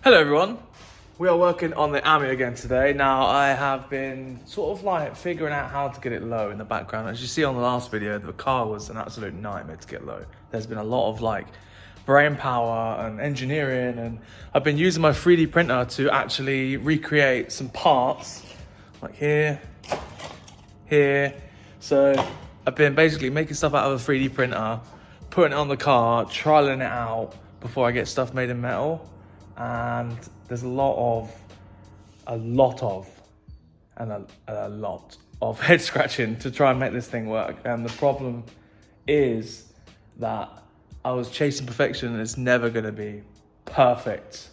Hello everyone, we are working on the Ami again today. Now I have been sort of like figuring out how to get it low in the background. As you see on the last video, the car was an absolute nightmare to get low. There's been a lot of like brain power and engineering, and I've been using my 3D printer to actually recreate some parts like here. So I've been basically making stuff out of a 3D printer, putting it on the car, trialing it out before I get stuff made in metal. And there's a lot of head scratching to try and make this thing work. And the problem is that I was chasing perfection and it's never gonna be perfect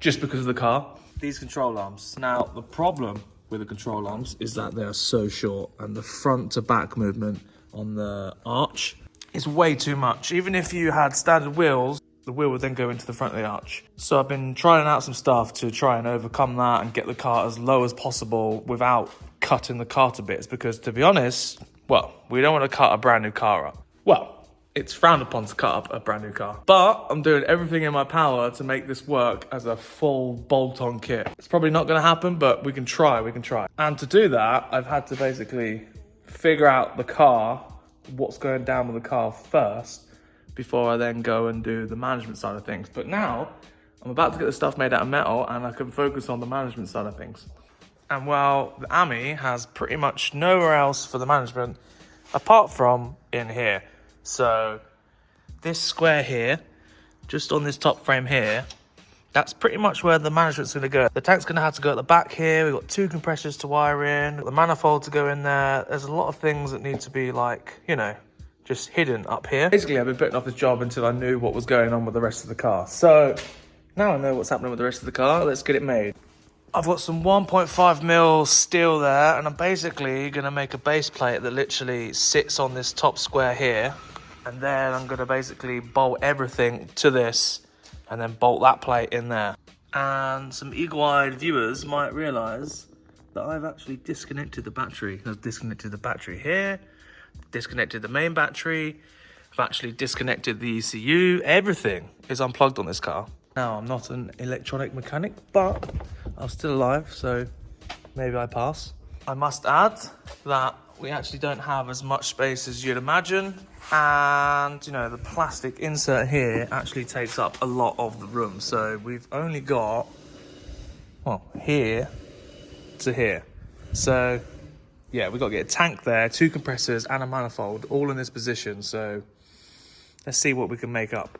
just because of the car. These control arms. Now, the problem with the control arms is that they are so short and the front to back movement on the arch is way too much. Even if you had standard wheels, the wheel would then go into the front of the arch. So I've been trying out some stuff to try and overcome that and get the car as low as possible without cutting the car to bits, because to be honest, well, we don't want to cut a brand new car up. Well, it's frowned upon to cut up a brand new car, but I'm doing everything in my power to make this work as a full bolt-on kit. It's probably not going to happen, but we can try. And to do that, I've had to basically figure out the car, what's going down with the car first, before I then go and do the management side of things. But now I'm about to get the stuff made out of metal and I can focus on the management side of things. And well, the Ami has pretty much nowhere else for the management apart from in here. So this square here, just on this top frame here, that's pretty much where the management's gonna go. The tank's gonna have to go at the back here. We've got two compressors to wire in, the manifold to go in there. There's a lot of things that need to be like, you know, just hidden up here. Basically, I've been putting off this job until I knew what was going on with the rest of the car. So now I know what's happening with the rest of the car. Let's get it made. I've got some 1.5mm steel there, and I'm basically gonna make a base plate that literally sits on this top square here. And then I'm gonna basically bolt everything to this and then bolt that plate in there. And some eagle-eyed viewers might realize that I've actually disconnected the battery. I've disconnected the battery here, disconnected the main battery, I've actually disconnected the ECU. Everything is unplugged on this car. Now, I'm not an electronic mechanic, but I'm still alive, so maybe I pass. I must add that we actually don't have as much space as you'd imagine, and you know, the plastic insert here actually takes up a lot of the room, so we've only got, well, here to here. So yeah, we've got to get a tank there, two compressors and a manifold, all in this position. So let's see what we can make up.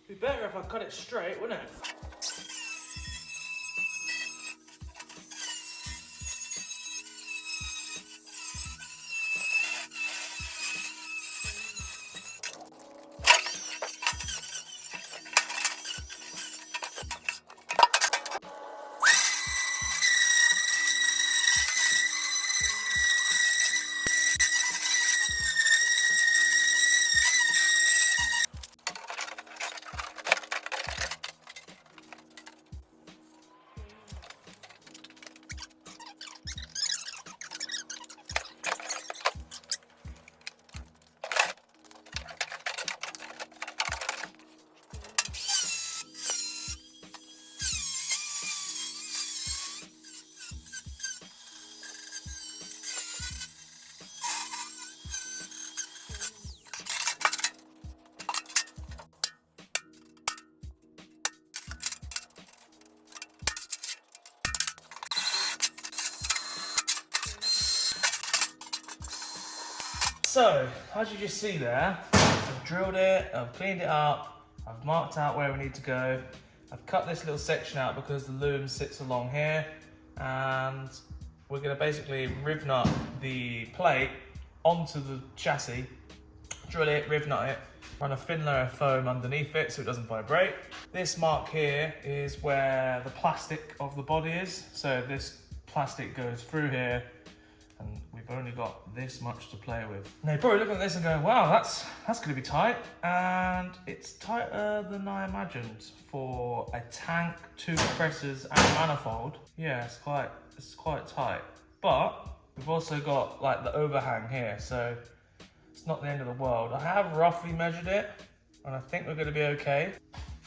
It'd be better if I cut it straight, wouldn't it? So, as you just see there, I've drilled it, I've cleaned it up, I've marked out where we need to go. I've cut this little section out because the loom sits along here, and we're gonna basically riven up the plate onto the chassis, drill it, riv nut it, run a thin layer of foam underneath it so it doesn't vibrate. This mark here is where the plastic of the body is. So this plastic goes through here, and we've only got this much to play with. Now you're probably looking at this and going, wow, that's gonna be tight. And it's tighter than I imagined for a tank, 2 compressors and a manifold. Yeah, it's quite tight. But we've also got like the overhang here, so it's not the end of the world. I have roughly measured it, and I think we're gonna be okay.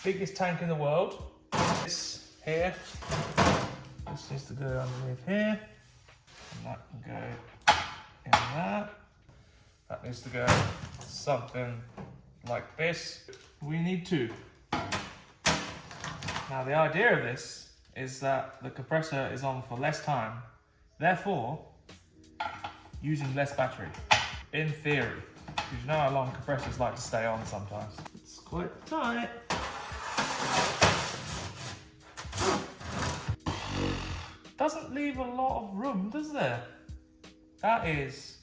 Biggest tank in the world. This here. This needs to go underneath here. And that can go in there. That needs to go something like this. We need 2. Now the idea of this is that the compressor is on for less time, therefore using less battery, in theory. Because you know how long compressors like to stay on sometimes. It's quite tight. Doesn't leave a lot of room, does there? That is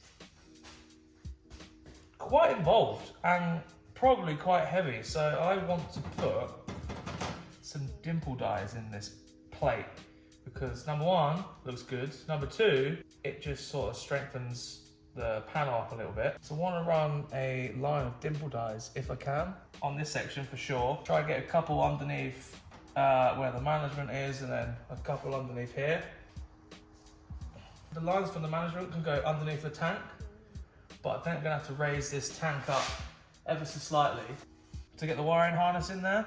quite involved and probably quite heavy. So I want to put some dimple dies in this plate because number 1, looks good. Number 2, it just sort of strengthens the panel up a little bit. So I want to run a line of dimple dies if I can on this section for sure. Try and get a couple underneath where the management is, and then a couple underneath here. The lines from the management can go underneath the tank, but I think I'm gonna have to raise this tank up ever so slightly to get the wiring harness in there.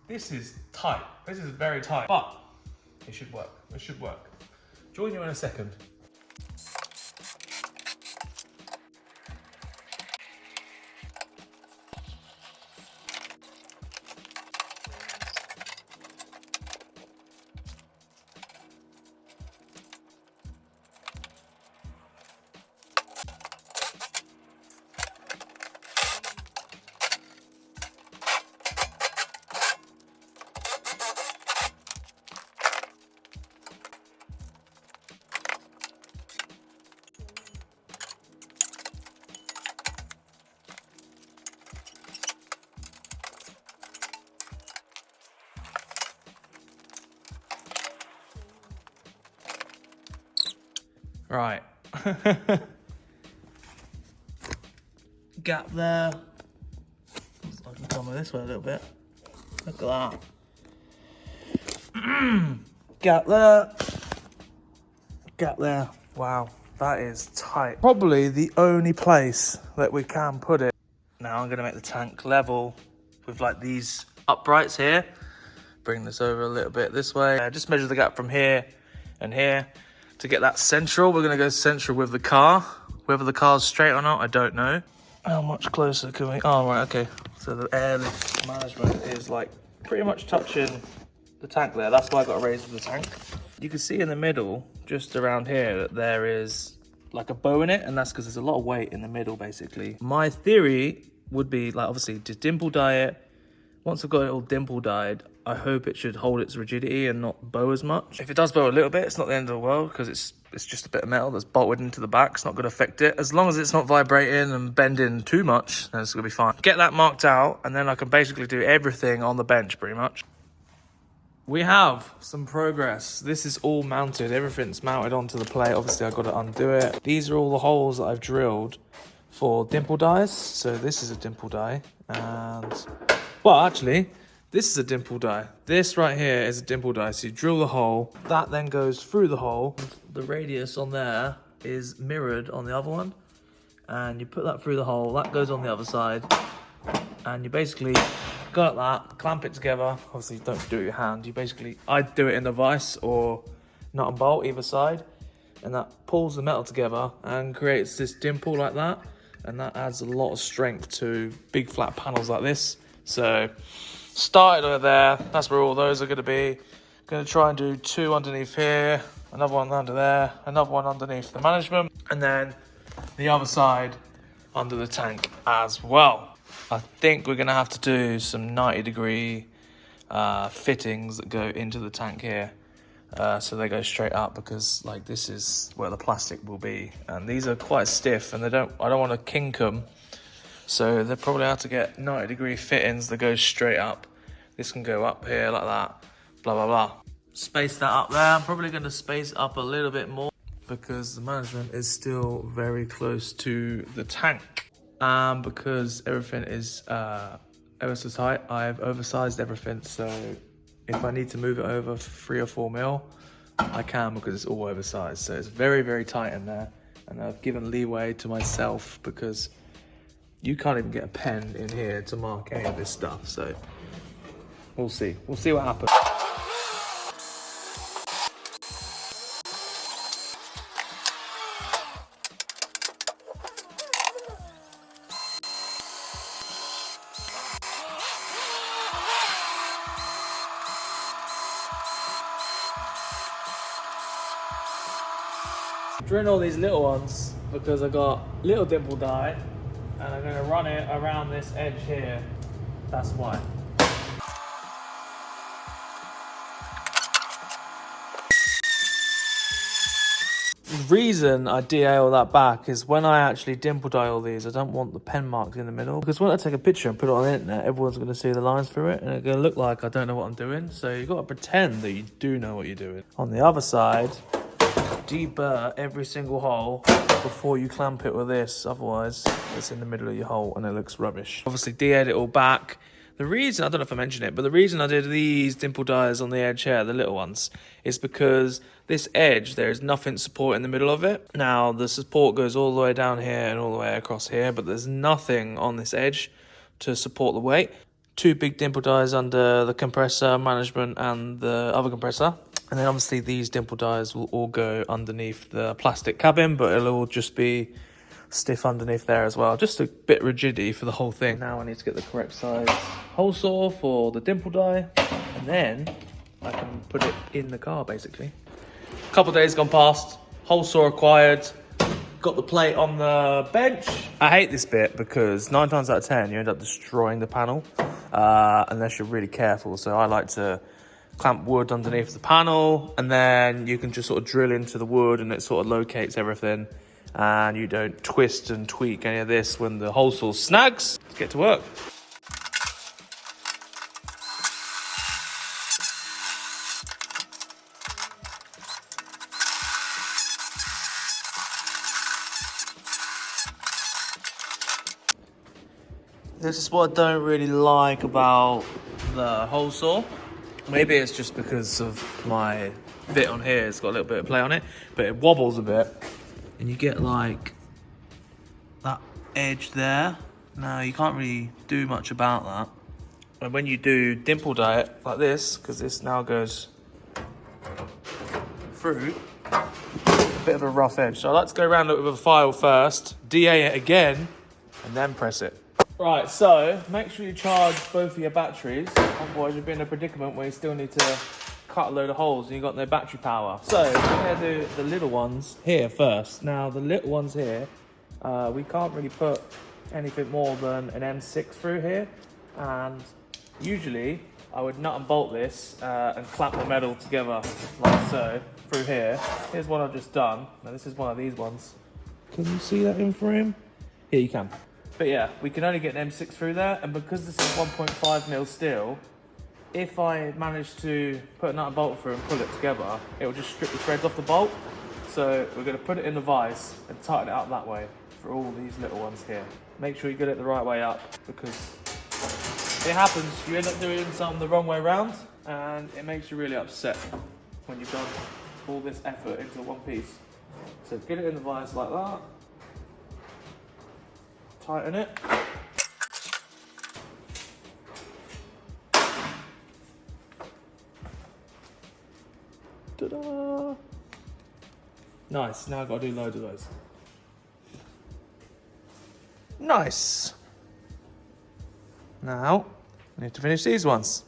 This is tight. This is very tight, but it should work. It should work. Join you in a second. Right. Gap there. I can come this way a little bit. Look at that. Gap there. Gap there. Wow, that is tight. Probably the only place that we can put it. Now I'm gonna make the tank level with like these uprights here. Bring this over a little bit this way. Just measure the gap from here and here. To get that central, we're gonna go central with the car. Whether the car's straight or not, I don't know. How much closer can we? Oh, right, okay. So the airlift management is like pretty much touching the tank there. That's why I got to raise the tank. You can see in the middle, just around here, that there is like a bow in it, and that's because there's a lot of weight in the middle, basically. My theory would be like, obviously, to dimple die it. Once I've got it all dimple dyed, I hope it should hold its rigidity and not bow as much. If it does bow a little bit, it's not the end of the world because it's just a bit of metal that's bolted into the back. It's not going to affect it. As long as it's not vibrating and bending too much, then it's going to be fine. Get that marked out, and then I can basically do everything on the bench pretty much. We have some progress. This is all mounted. Everything's mounted onto the plate. Obviously, I've got to undo it. These are all the holes that I've drilled for dimple dies. So this is a dimple die, and well, actually, this is a dimple die. This right here is a dimple die. So you drill the hole. That then goes through the hole. The radius on there is mirrored on the other one. And you put that through the hole. That goes on the other side. And you basically go like that, clamp it together. Obviously, you don't do it with your hand. You basically, I do it in a vise or nut and bolt either side. And that pulls the metal together and creates this dimple like that. And that adds a lot of strength to big flat panels like this. So started over there, that's where all those are going to be. Going to try and do 2 underneath here, another one under there, another one underneath the management, and then the other side under the tank as well. I think we're going to have to do some 90-degree fittings that go into the tank here. so they go straight up, because like this is where the plastic will be, and these are quite stiff, and I don't want to kink them, so they probably have to get 90-degree fittings that go straight up. This can go up here like that, blah blah blah. Space that up there. I'm probably going to space it up a little bit more because the management is still very close to the tank. Because everything is ever so tight, I've oversized everything, so if I need to move it over 3 or 4 mil, I can, because it's all oversized. So it's very, very tight in there, and I've given leeway to myself because you can't even get a pen in here to mark any of this stuff. So we'll see what happens. Drilling all these little ones because I got little dimple die, and I'm going to run it around this edge here. That's why. The reason I DA all that back is when I actually dimple die all these, I don't want the pen marks in the middle, because when I take a picture and put it on the internet, everyone's going to see the lines through it, and it's going to look like I don't know what I'm doing. So you've got to pretend that you do know what you're doing. On the other side, deburr every single hole before you clamp it with this, otherwise it's in the middle of your hole and it looks rubbish. Obviously de-aired it all back. The reason, I don't know if I mentioned it, but the reason I did these dimple dies on the edge here, the little ones, is because this edge, there is nothing support in the middle of it. Now the support goes all the way down here and all the way across here, but there's nothing on this edge to support the weight. 2 big dimple dies under the compressor management and the other compressor. And then obviously these dimple dies will all go underneath the plastic cabin, but it'll all just be stiff underneath there as well. Just a bit rigidity for the whole thing. Now I need to get the correct size hole saw for the dimple die, and then I can put it in the car basically. A couple of days gone past, hole saw acquired, got the plate on the bench. I hate this bit because 9 times out of 10 you end up destroying the panel unless you're really careful. So I like to clamp wood underneath the panel, and then you can just sort of drill into the wood and it sort of locates everything, and you don't twist and tweak any of this when the hole saw snags. Let's get to work. This is what I don't really like about the hole saw. Maybe it's just because of my bit on here, it's got a little bit of play on it, but it wobbles a bit, and you get like that edge there. Now you can't really do much about that. And when you do dimple die it like this, because this now goes through, a bit of a rough edge. So I like to go around it with a file first, DA it again, and then press it. Right, so make sure you charge both of your batteries, otherwise you'll be in a predicament where you still need to cut a load of holes and you've got no battery power. So we're going to do the little ones here first. Now the little ones here, we can't really put anything more than an M6 through here, and usually I would nut and bolt this and clamp the metal together like so through here. Here's what I've just done. Now this is one of these ones. Can you see that in frame? Here you can. But yeah, we can only get an M6 through there, and because this is 1.5mm steel, if I manage to put a nut and bolt through and pull it together, it will just strip the threads off the bolt. So we're going to put it in the vise and tighten it up that way for all these little ones here. Make sure you get it the right way up, because it happens, you end up doing something the wrong way around, and it makes you really upset when you've done all this effort into one piece. So get it in the vise like that. Tighten it. Ta-da! Nice, now I've got to do loads of those. Nice. Now, I need to finish these ones.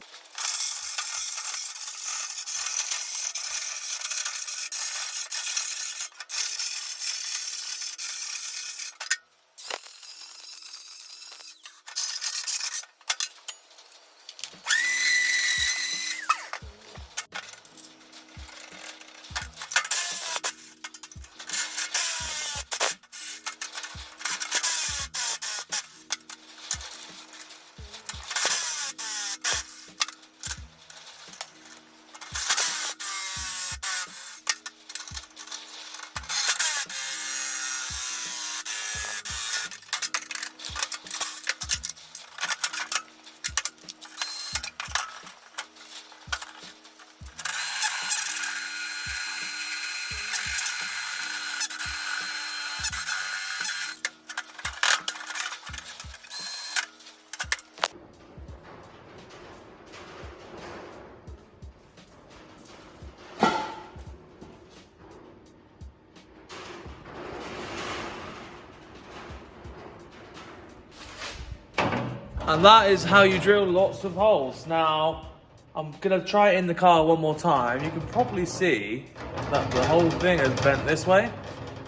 And that is how you drill lots of holes. Now, I'm gonna try it in the car one more time. You can probably see that the whole thing is bent this way.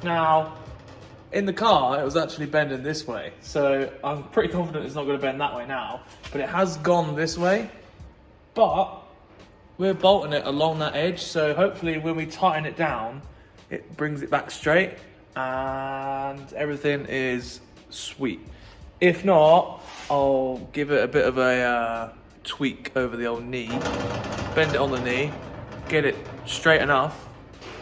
Now, in the car, it was actually bending this way. So I'm pretty confident it's not gonna bend that way now, but it has gone this way. But we're bolting it along that edge. So hopefully when we tighten it down, it brings it back straight and everything is sweet. If not, I'll give it a bit of a tweak over the old knee, bend it on the knee, get it straight enough,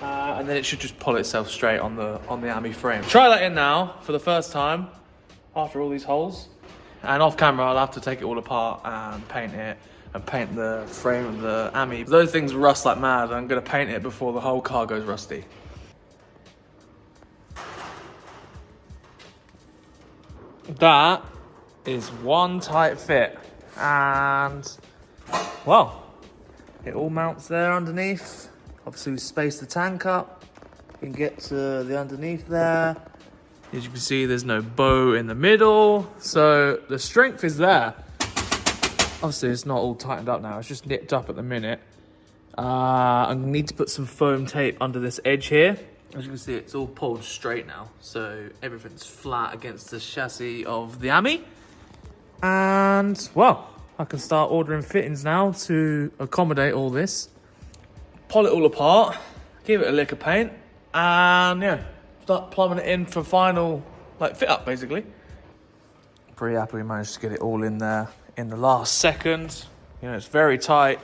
and then it should just pull itself straight on the AMI frame. Try that in now for the first time after all these holes. And off camera, I'll have to take it all apart and paint it and paint the frame of the AMI. Those things rust like mad. I'm gonna paint it before the whole car goes rusty. That is one tight fit, and well, it all mounts there underneath. Obviously we spaced the tank up. You can get to the underneath there. As you can see, there's no bow in the middle, so the strength is there. Obviously it's not all tightened up now, it's just nipped up at the minute. I need to put some foam tape under this edge here. As you can see, it's all pulled straight now, so everything's flat against the chassis of the AMI. And, well, I can start ordering fittings now to accommodate all this. Pull it all apart, give it a lick of paint, and yeah, start plumbing it in for final, like, fit up, basically. Pretty happy we managed to get it all in there in the last second. You know, it's very tight.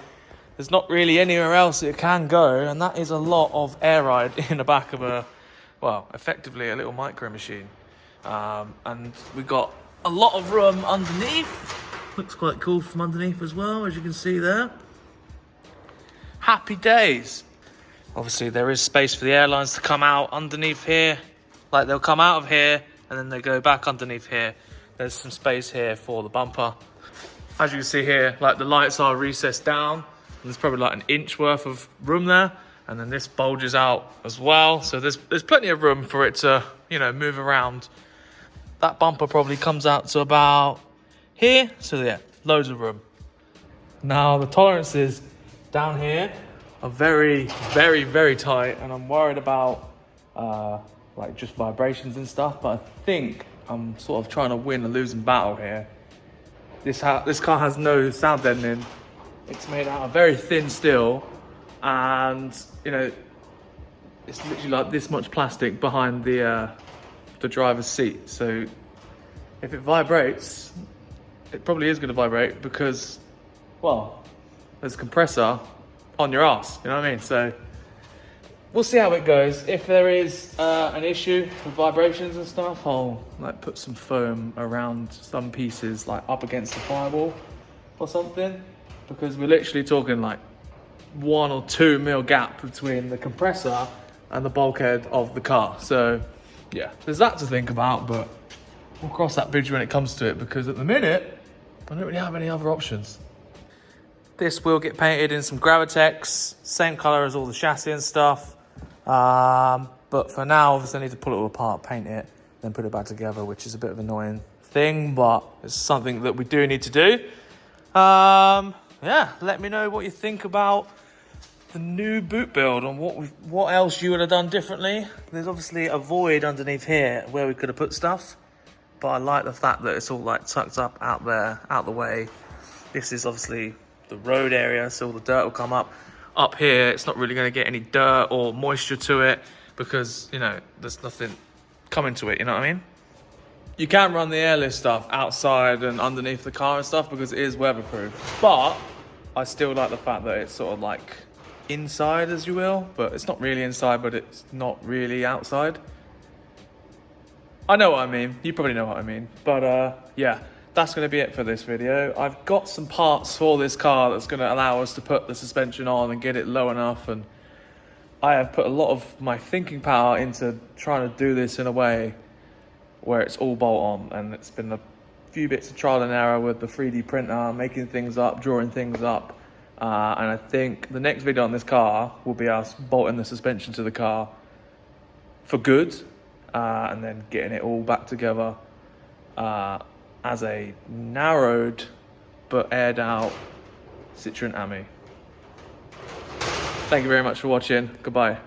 There's not really anywhere else it can go, and that is a lot of air ride in the back of a, well, effectively a little micro machine. And we got a lot of room underneath. Looks quite cool from underneath as well, as you can see there. Happy days. Obviously, there is space for the airlines to come out underneath here. Like, they'll come out of here, and then they go back underneath here. There's some space here for the bumper. As you can see here, like, the lights are recessed down. There's probably like an inch worth of room there, and then this bulges out as well. So there's plenty of room for it to, you know, move around. That bumper probably comes out to about here. So yeah, loads of room. Now the tolerances down here are very, very, very tight, and I'm worried about like just vibrations and stuff. But I think I'm sort of trying to win a losing battle here. This car has no sound deadening. It's made out of very thin steel, and you know, it's literally like this much plastic behind the driver's seat. So if it vibrates, it probably is going to vibrate because, well, there's a compressor on your ass. You know what I mean? So we'll see how it goes. If there is an issue with vibrations and stuff, I'll like put some foam around some pieces, like up against the firewall or something. Because we're literally talking like 1 or 2 mil gap between the compressor and the bulkhead of the car. So yeah, there's that to think about, but we'll cross that bridge when it comes to it, because at the minute, I don't really have any other options. This will get painted in some Gravitex, same color as all the chassis and stuff. But for now, obviously I need to pull it all apart, paint it, then put it back together, which is a bit of an annoying thing, but it's something that we do need to do. Yeah, let me know what you think about the new boot build and what else you would have done differently. There's obviously a void underneath here where we could have put stuff, but I like the fact that it's all like tucked up out there, out the way. This is obviously the road area, so all the dirt will come up. Up here, it's not really going to get any dirt or moisture to it because, you know, there's nothing coming to it, you know what I mean? You can run the airless stuff outside and underneath the car and stuff because it is weatherproof. But I still like the fact that it's sort of like inside, as you will. But it's not really inside, but it's not really outside. I know what I mean. You probably know what I mean. But yeah, that's going to be it for this video. I've got some parts for this car that's going to allow us to put the suspension on and get it low enough. And I have put a lot of my thinking power into trying to do this in a way where it's all bolt on, and it's been a few bits of trial and error with the 3D printer, making things up, drawing things up, and I think the next video on this car will be us bolting the suspension to the car for good, and then getting it all back together, as a narrowed but aired out Citroen Ami. Thank you very much for watching. Goodbye.